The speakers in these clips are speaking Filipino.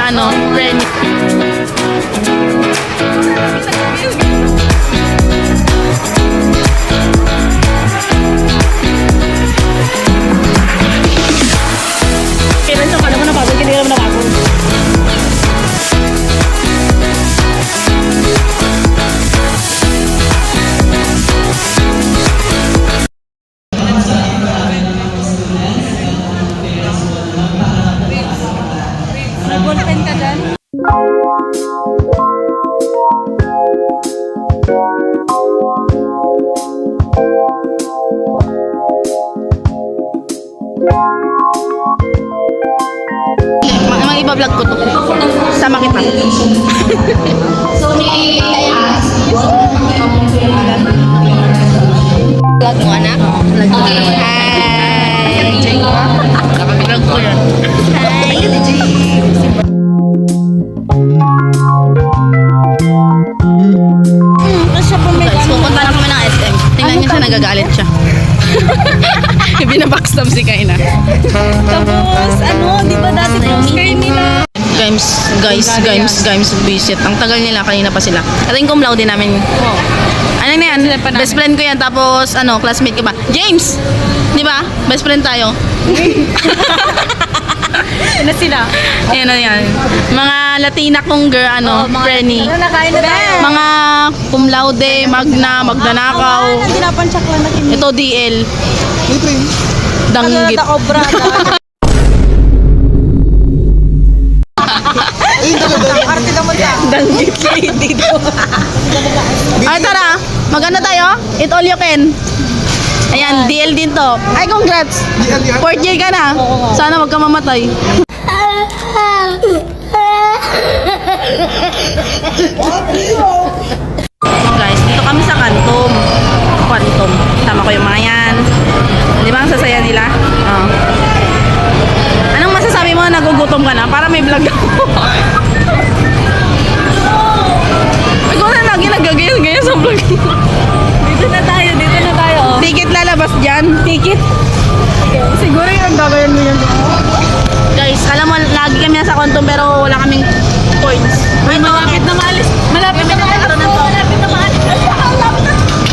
ano, friend. Kailan siya ka naman napagod, hindi ka naman napagod. Nag-ballpen ka dyan? Mga iba-vlog ko to. Sama kita. So, may ask. Vlog mo, anak? Vlog mo. Hi! Nakabilang ko yan. Hi! Guys, pupunta na kami ng SM. Tingnan niyo siya, nagagalit siya. Binabackstab si Kaina. Tapos, di ba dati close kayo nila? Guys, visit. Ang tagal nila, kanina pa sila. At yung cum laude namin. Ano na yan? Best friend ko yan. Tapos, classmate ko ba? James! Di ba? Best friend tayo. Ano sila? Ayan na yan. Mga Latina kong girl, Frenny. Nakain na tayo. Mga cum laude, magnanakaw. Tinapansyak lang na kini. Ito DL. Danggit. Obra. Arte naman ka. Danggit lady daw. Ay, tara. Maganda tayo? Eat all you can. Ayan, DL din to. Ay, congrats. 4th year ka na. Sana wag ka mamatay. Guys, dito kami sa Quantum. Tama ko yung mga yan. Di ba ang sasaya nila? Oh. Anong masasabi mo na nagugutom ka na? Para may vlog ako. Ikaw na lagi nagagayas-gayas sa vlog. Dito na tayo. Oh. Ticket lalabas dyan. Ticket? Siguro yung gagawin mo yun. Guys, alam mo, lagi kami nasa Quantum pero wala kaming points. Ay, malapit na maalis. Malapit na maalis.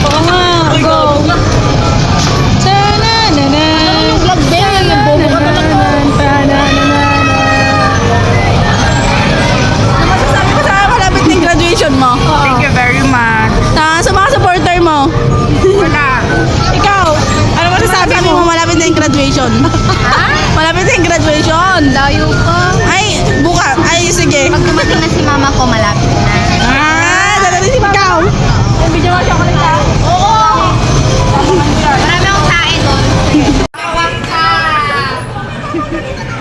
Oo nga. Go. Ta-na-na-na. Ano yung vlog din? Bobo ka talaga. Ano masasabi ko sa malapit ng graduation mo? Thank you very much. Sa mga supporter mo? Wala. Ikaw, ano masasabi mo malapit na yung graduation? Ha? Malapit na yung graduation. Layo ko. Ay, buka. Ay, sige. Pag dumating na si mama ko, malapit na. Dadating si Mama. Ikaw? Video nga siya ko lang ka? Oo. Marami akong kain doon.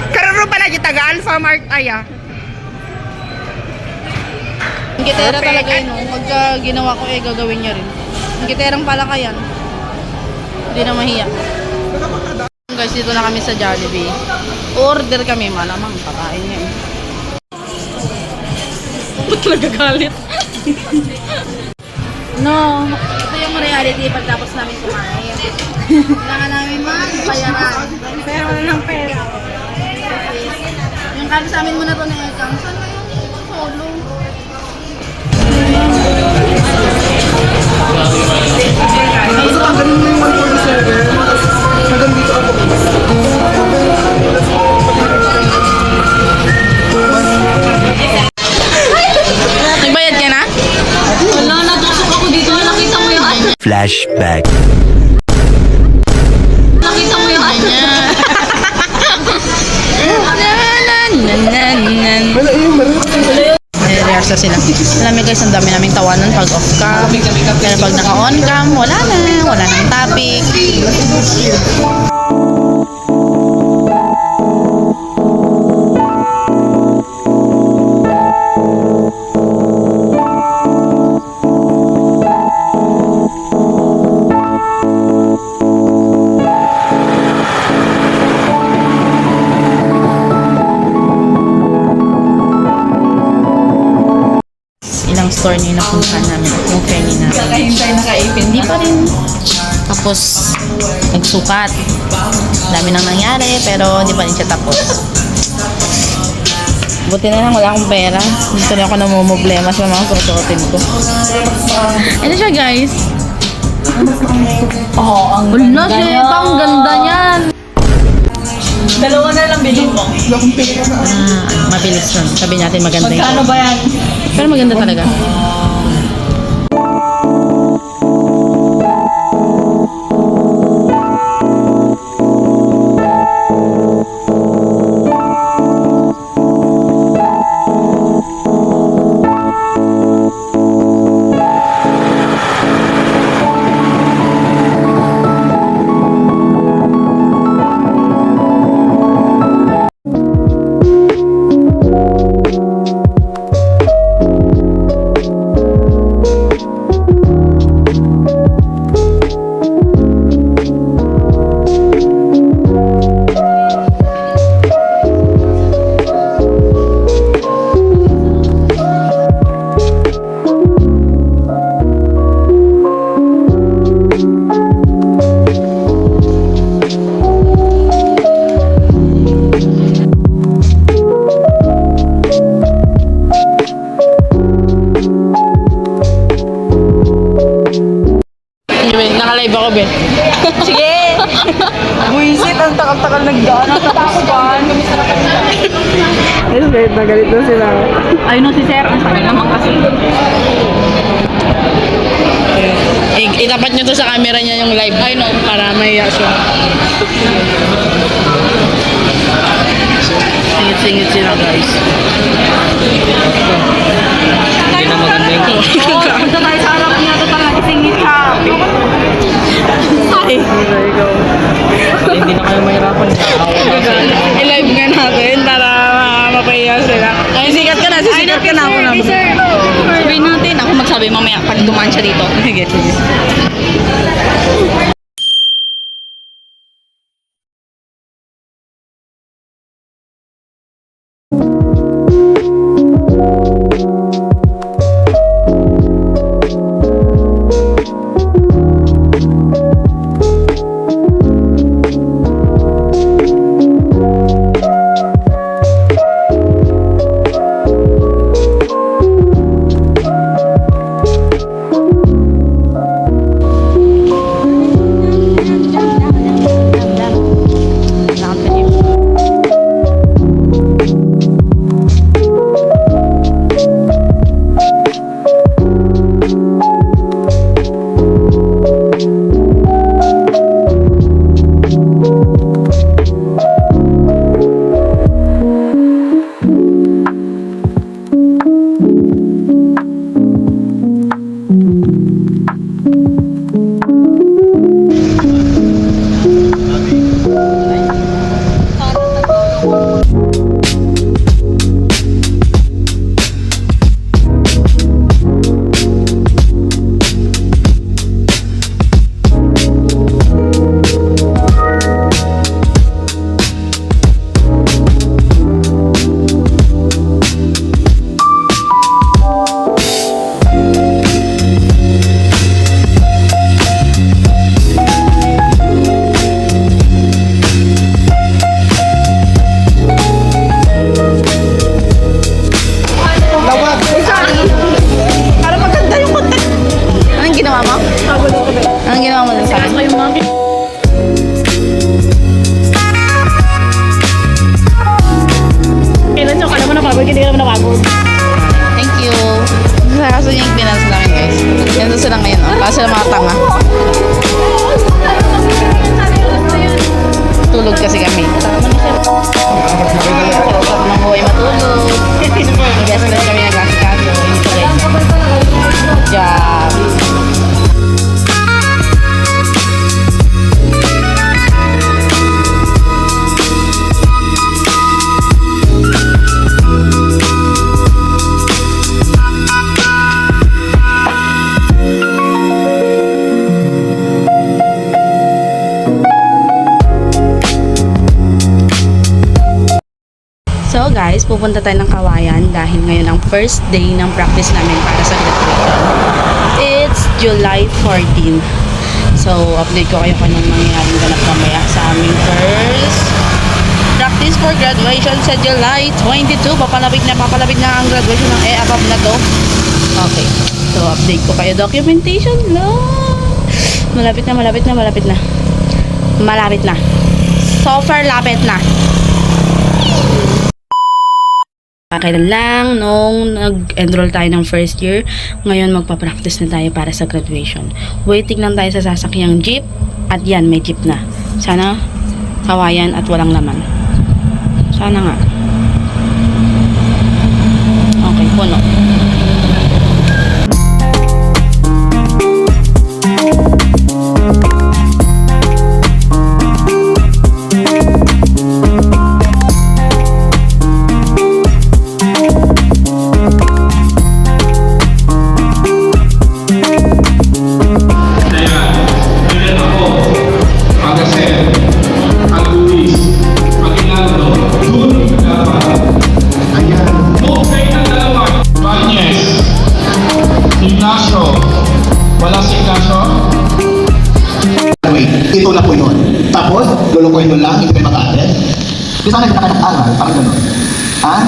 Kararo pala yung taga-Alpha Mart aya. Ang gitera talaga yun. Pagka ginawa ko gagawin niya rin. Ang giterang pala ka yan. Hindi na mahiya. Guys, dito na kami sa Jollibee. Order kami, malamang kakain niya eh. Ba't nagagalit? No, ito yung reality pagtapos namin kumain. Kailangan namin magbayaran. Pero wala ng pera. Yung kami sa amin muna to na Ekang. Saan na yung solo? Nagbayad ka na? Wala, natusok ako dito. Nakita mo yung ano. Flashback. Nakita mo yung ano. Nire-rehearsa sila. Alam mo guys, ang dami naming tawanan pag off-cam. Pero pag naka-on-cam, wala nang topic. Store niya yung napuntahan namin, yung Frenny namin. Kakahintay nakaipin. Hindi pa rin. Tapos, nagsukat. Dami nang nangyari, pero hindi pa rin siya tapos. Buti na lang wala akong pera. Dito na ako namumblema sa mga susuotin ko. Ito siya guys. Oo, ang Wala siya, ang ganda niyan. Dalawa na lang bilhin mo. Mabilis yun. Sabi natin maganda yun. Magkano ba yan? Pero maganda talaga. Naka-live ako, be. Sige! Buisit, ang takal-takal nagdaan. Ang tatakuban. Ayun, galit na galit na sila. Ayun o si Sir. Ang sakit naman kasi. Itapat nyo to sa camera niya yung live. Ay, no, para mahiya siya. Singit-singit sila, guys. Hindi na maganda yung Oo, punta tayo sa harap niya. Ito talaga singit ka. Ay, hindi na kayo mahirapan sa i-live nga natin para mapahiya sila. Ay, sikat ka na, sisikat ka na ako na. Sir, sabihin natin. Ako magsabi mamaya pag dumaan siya dito. Sige, sige. Thank you. Kaso niya yung pinansa namin, guys. Ganito sila ngayon, oh. Kaso sila mga tanga. Tulog kasi kami. Sarap ng buhay matulog. Guess lang kami nag-asikaso. Good job. So guys, pupunta tayo ng Kawayan dahil ngayon ang first day ng practice namin para sa graduation. It's July 14. So, update ko kayo kung anong mangyayaring ganap mamaya sa aming first practice is for graduation sa July 22. Papalapit na ang graduation ng above na to. Okay. So, update ko kayo. Documentation lang. Malapit na. So far, lapit na. Kailan lang nung nag-enroll tayo ng first year, ngayon magpa-practice na tayo para sa graduation. Waiting lang tayo sa sasakyang jeep at yan, may jeep na. Sana kawayan at walang laman. Sana nga. Okay, puno. Ito na po yun. Tapos, lulukoy nyo lang, hindi kayo mag-aaral. Di sana kita kayo mag-aaral, parang gano'n. Ha?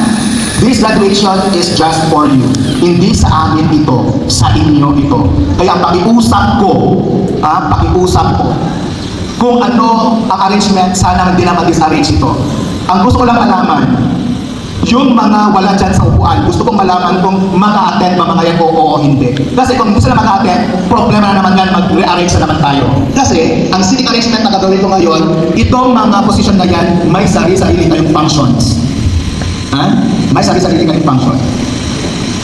This graduation is just for you. Hindi sa amin ito, sa inyo ito. Kaya pakiusap ko, kung ano ang arrangement, sana hindi na mag-disarrange ito. Ang gusto ko lang malaman, yung mga wala dyan sa upuan, gusto kong malaman kung maka-attend ba mga yan o hindi. Kasi kung gusto na maka-attend, problema na naman yan, mag-rearrange na naman tayo. Kasi, ang seating arrangement na gagawin ko ngayon, itong mga position na yan, may sarili-sarili kayong functions. Ha? May sarili-sarili kayong functions.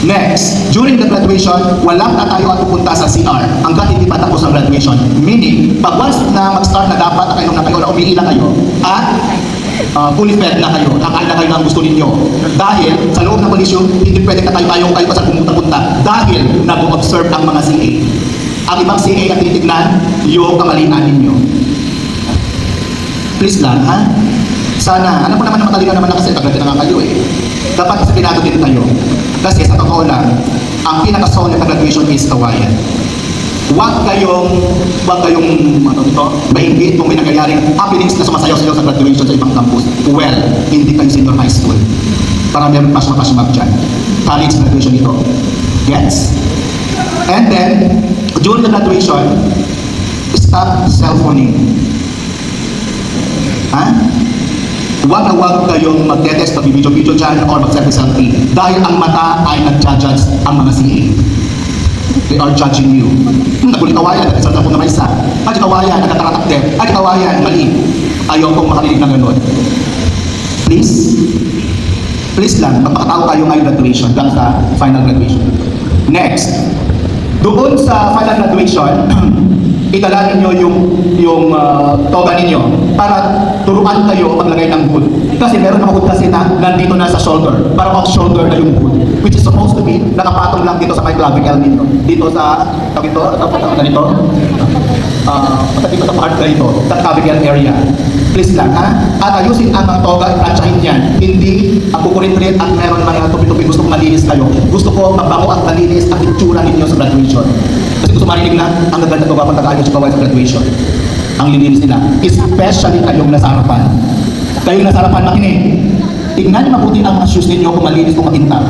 Next, during the graduation, walang tatayo at pupunta sa CR hanggat hindi pa tapos ang graduation. Meaning, pag once na mag-start na dapat na kayo na umiilang kayo, at fully fed na kayo, kakain na kayo ng gusto ninyo. Dahil sa loob ng kolisyon, hindi pwede katayo-tayo kayo pa sa pumunta-punta dahil nag-observe ang mga CA. Ang ibang CA at tinitignan yung kamalian ninyo. Please lang, ha? Sana, alam ko naman na matalino naman na kasi tagal na nga kayo eh. Dapat disiplinado din tayo. Kasi sa totoo lang, ang pinaka-soul ng graduation is kawayan. Huwag kayong maingit kung may nangyayaring happenings na sumasayaw-sayaw sa graduation sa ibang campus. Well, hindi kayo senior high school. Para meron pasma-pasmag dyan. College graduation ito. Gets? And then, during the graduation, stop cellphoning. Ha? Huwag na huwag kayong mag-test, mag-video-video dyan, or mag-selfie-selfie. Dahil ang mata ay nag-judge ang mga CA. They are judging you. Nagulit kawayan, nag-isang po na may isa. Ay, kawayan, nagkataratak din. Ay, kawayan, mali. Ayaw kong makarinig ng ganun. Please lang, magpakatao kayo ngayong graduation hanggang sa final graduation. Next, doon sa final graduation, itala ninyo yung toga ninyo para turuan kayo maglagay ng hood. Kasi meron mga hood kasi na nandito na sa shoulder, para off shoulder na yung hood, which is supposed to be nakapatong lang dito sa may clavicle ninyo. Dito sa, dito sa part na ito, sa clavicle area. Please lang, ha? At ayusin ang mga toga, at yan. Hindi ang kukulit-kulit at meron mga tupi-tupi, gusto ko malinis kayo. Gusto ko mabango at malinis ang itsura ninyo sa graduation. Kasi gusto marinig na ang gaganda toga pag nag-ayos sa kaway sa graduation. Ang lilinis nila. Especially kayong nasa harapan. Kayong nasa harapan, makinig. Tignan niyo mabuti ang mga shoes ninyo kung malinis o makintab.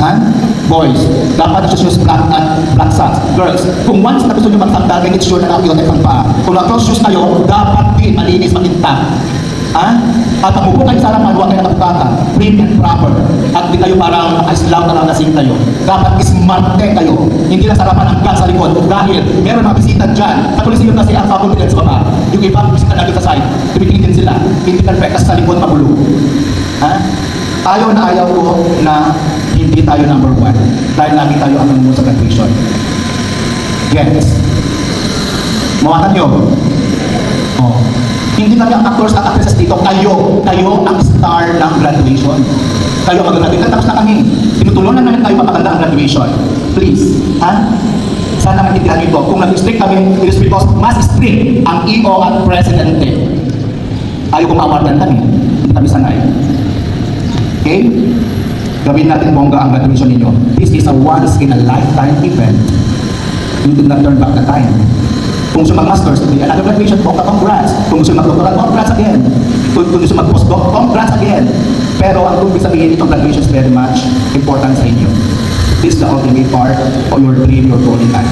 Ha? Boys, dapat ang shoes black at black socks. Girls, kung once na gusto nyo magsandal, make it sure na nakakiyot ang paa. Kung nakakiyot shoes kayo, dapat din malinis, makintab. Ha? At pag upo kayo sa harapan, huwag kayo nakapagkaka. Prim and proper. At hindi kayo parang naka-islam na lang nasing kayo. Dapat smarte kayo. Hindi lang sa harapan hanggang sa likod. Dahil meron mga bisita dyan. Sa polisi yun kasi ang faculty sa baba. Yung iba, bisita natin sa side. Tumitingin din sila. Hindi perfect sa likod magulo. Ha? Ayaw na ayaw ko na hindi tayo number 1. Dahil lagi tayo ang namunod sa graduation. Yes. Mawatan nyo. Oh. Hindi kami ang actors at actresses dito. Kayo ang star ng graduation. Kayo mag-graduate. Tapos na kami. Tinutulungan namin tayo mapaganda ang graduation. Please. Ha? Sana maintindihan nyo ito. Kung nag-strict kami, it is because mas strict ang EO at Presidente. Ayaw kong maawardan kami. Hindi kami sanay. Okay? Gawin natin bongga ang graduation ninyo. This is a once in a lifetime event. You did not turn back the time. Kung gusto mag-masters, may another graduation po, congrats. Kung gusto mag-doctoral, congrats again. Kung gusto mag-postdoc, congrats again. Pero ang ibig sabihin itong graduation is very much important sa inyo. This is the ultimate part of your dream, your goal in life.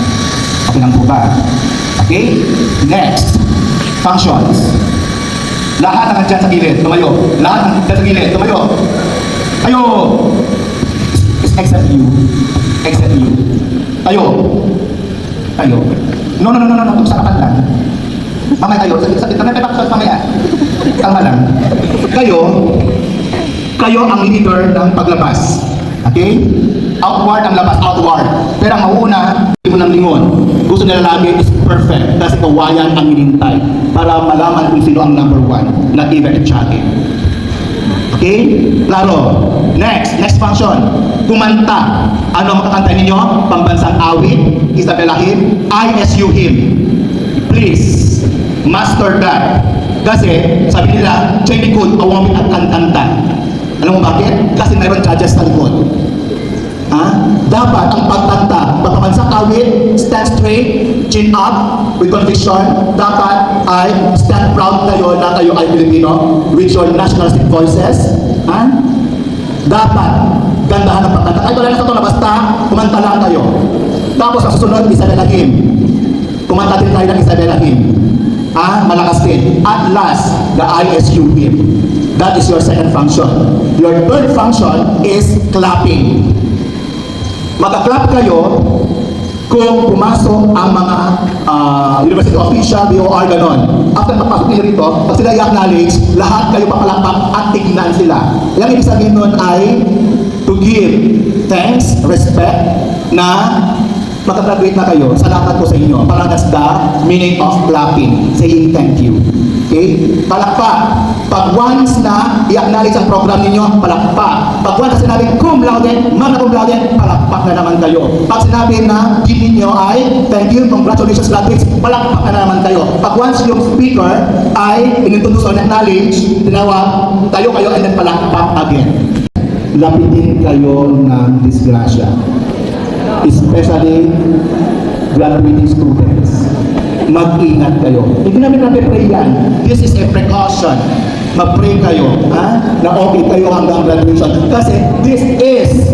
Okay lang po ba? Okay? Next, functions. Lahat ng andyan sa gilid, tumayo. Lahat ng andyan sa gilid, tumayo. Tayo! Except you. Except you. Tayo. Tayo. No. Sarapan lang. Mamaya tayo. Mamaya functions, mamaya. Tama lang. Kayo ang leader ng paglabas. Okay? Outward ang labas, outward. Pero ang mauuna, hindi mo ng lingon. Gusto nila lagi is perfect. Kasi kawayan ang inintay. Para malaman kung sino ang number one. Not even a chatting. Okay? Klaro. Next function. Kumanta. Ano ang makakanta ninyo? Pambansang awit, Isabelahin, ISU hymn. Please, master that. Kasi, sabi nila, Jenny Good, awamit at kantantan. Alam mo bakit? Kasi mayroon judges sa likod. Dapat ang pagkanta, pagpamansang awit, stand straight, chin up, with conviction. Dapat ay stand proud kayo na kayo ay Filipino with your nationalistic voices. Dapat gandahan ang pagkanta. Kahit wala na sa ito na basta, kumanta lang kayo. Tapos ang susunod, Isabela hymn. Kumanta din tayo ng Isabela hymn. Malakas din. At last, the ISU hymn. That is your second function. Your third function is clapping. Magka-clap kayo kung pumasok ang mga university official, BOR, ganon. After magpasok nila rito, pag sila i-acknowledge, lahat kayo papalakpak at tignan sila. Yung ibig sabihin nun ay to give thanks, respect, na makagraduate na kayo. Salamat po sa inyo. Parang that's the meaning of clapping. Saying thank you. Okay? Palakpak. Pag once na i-acknowledge ang program ninyo, palakpak. Pag once na sinabi, cum laude, magna cum laude, palakpak na naman kayo. Pag sinabi na, din ninyo ay, thank you, congratulations graduates, palakpak na naman kayo. Pag once yung speaker ay inintroduce or acknowledge, tinawag, tayo kayo, and then palakpak again. Lapitin kayo ng disgrasya. Especially graduating students. Mag-ingat kayo. Hindi namin nape-pray yan. This is a precaution. Mag-pray kayo, na okay kayo hanggang graduation. Kasi this is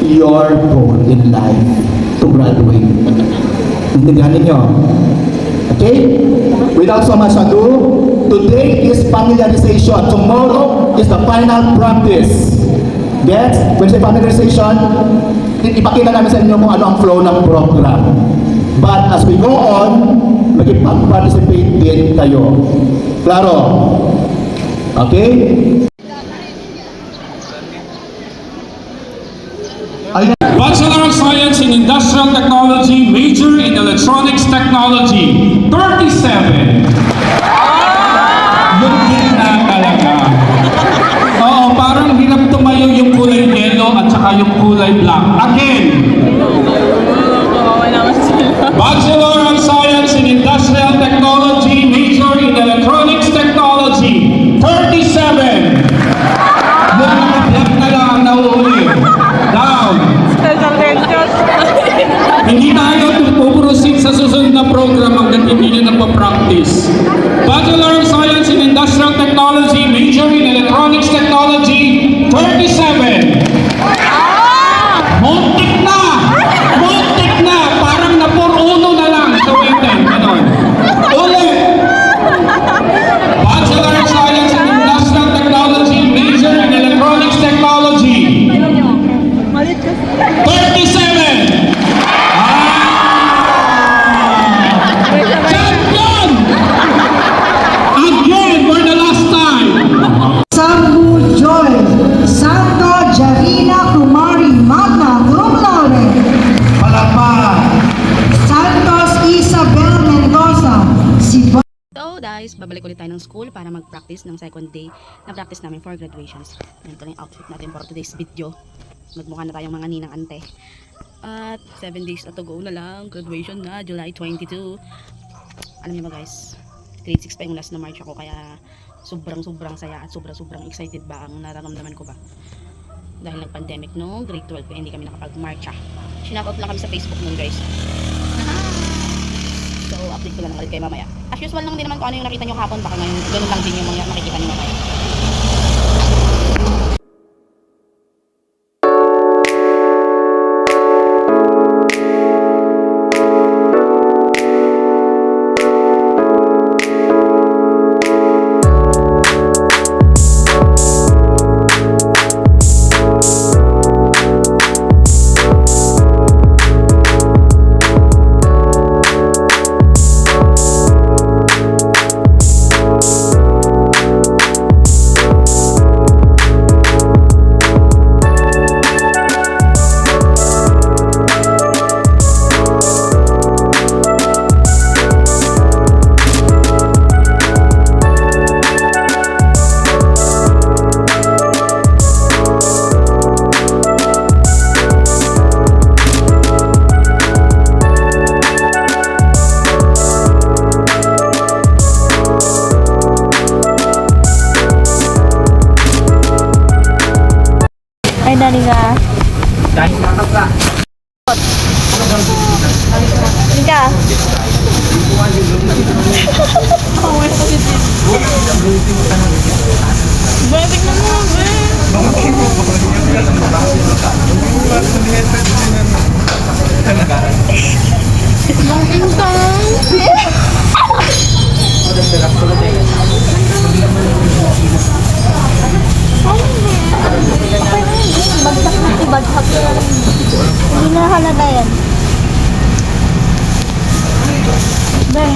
your goal in life to graduate. Intindihan ninyo. Okay? Without so much ado, today is familiarization. Tomorrow is the final practice. Gets? When say familiarization, ipakita namin sa inyo kung ano ang flow ng program. But as we go on, magpag-participate din kayo. Klaro? Okay? Bachelor of Science in Industrial Technology, major in Electronics Technology, 37. Yung gitna talaga. Oo, parang hirap tumayo yung kulay yellow at saka yung kulay black. Again. Bachelor of Science in Industrial Technology, major in Electronics Technology, 37. Yung black na lang ang nauuli. Down. Hindi tayo puproceed sa susunod na program hanggang hindi nyo nagpa-practice. Bachelor of Science in Industrial Technology, major in Electronics Technology, 37. Muntik na! Muntik na! Parang napur-uno na lang sa waiting. Ganon. Ulit! Bachelor of Science in Industrial Technology, major in Electronics Technology, 37! Champion! Again for the last time! Sambu Joy, Santo Jarina Kumari Magna cum laude, Palakpak! Santos Isabel Mendoza, si So guys, babalik ulit tayo ng school para mag-practice ng second day na practice namin for graduations. Ganito na yung outfit natin for today's video. Magmukha na tayong mga ninang ante. At 7 days na to go na lang. Graduation na, July 22. Alam niyo ba guys, grade 6 pa yung last na March ako, kaya sobrang saya at sobrang excited ba ang nararamdaman ko ba. Dahil nag-pandemic no, grade 12 kaya hindi kami nakapag-marcha. Shoutout lang kami sa Facebook nun guys. So, update ko lang ulit kayo mamaya. As usual lang din naman kung ano yung nakita nyo kahapon. Baka ngayon, ganun lang din yung mga makikita nyo mamaya. Ay, dali ka. Dahil nakaka. Dali ka. Bagsak na ibagsak ko lang. Hindi na halaga yan. Be.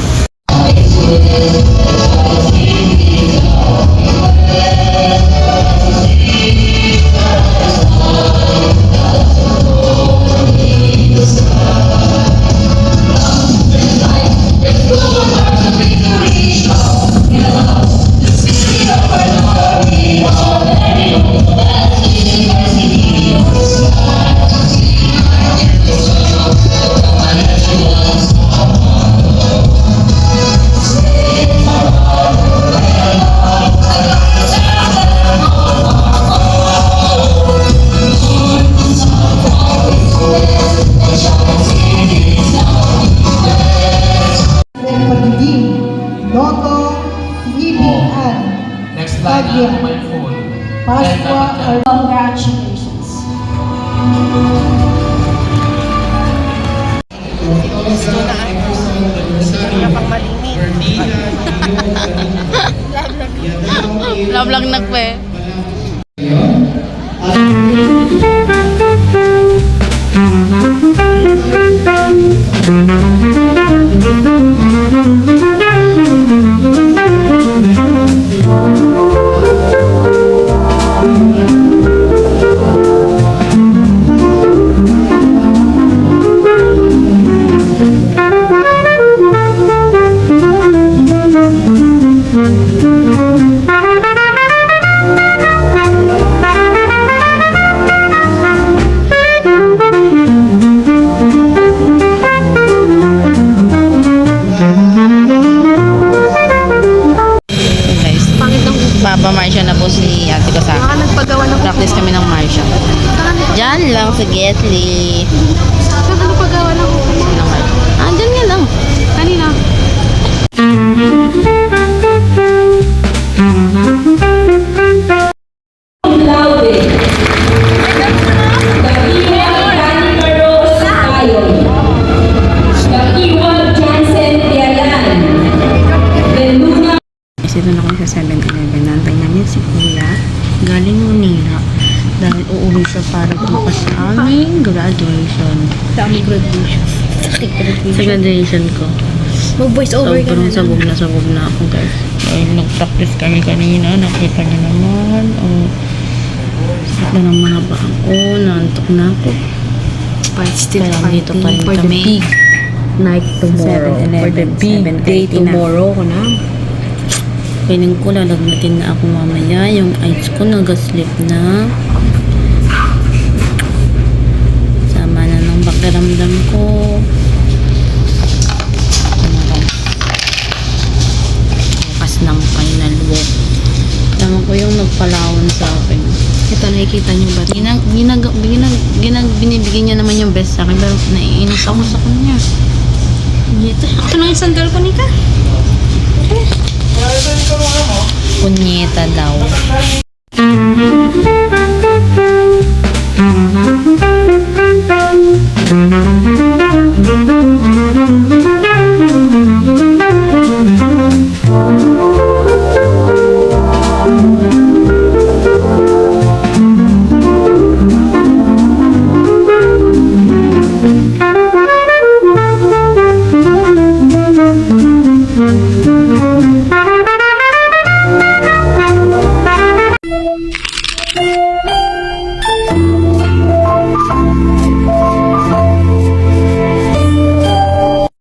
Pagiging Noto Libian Next line na my phone. Pasqua Congratulations. Vlog nagpe. Baba Marsha na po si ate ko sa akin. Nagpagawa ng Practice kami ng Marsha. Diyan lang sa Getly. Saan ano paggawa ng Ah, dyan nga lang. kanina? Kasi doon ako sa 7-Eleven. Nantay namin si Kuya. Galing Manila. Dahil uuwi siya para bukas sa aming graduation. Sa aming graduation. Sa graduation ko. Mag-voice over ka na. Sobrang sabog na ako, guys. Dahil nag-practice kami kanina. Nakita niyo naman. Sakit na ng mga baang ko. Naantok na ako. But still Kaya dito pa rin for the kami. big night tomorrow. 7-Eleven, For the big 7:30 day na. tomorrow ko na. Feeling ko lalagnatin na ako mamaya. Yung eyes ko nag-sleep na. Sama na ng pakiramdam ko. Bukas ng final walk. Tama ko yung nagpalawon sa akin. Ito, nakikita niyo ba? Binibigyan niya naman yung best sa akin. Pero naiinis ako sa kanya. Ito lang yung sandal ko, Nika. Kunyeta daw.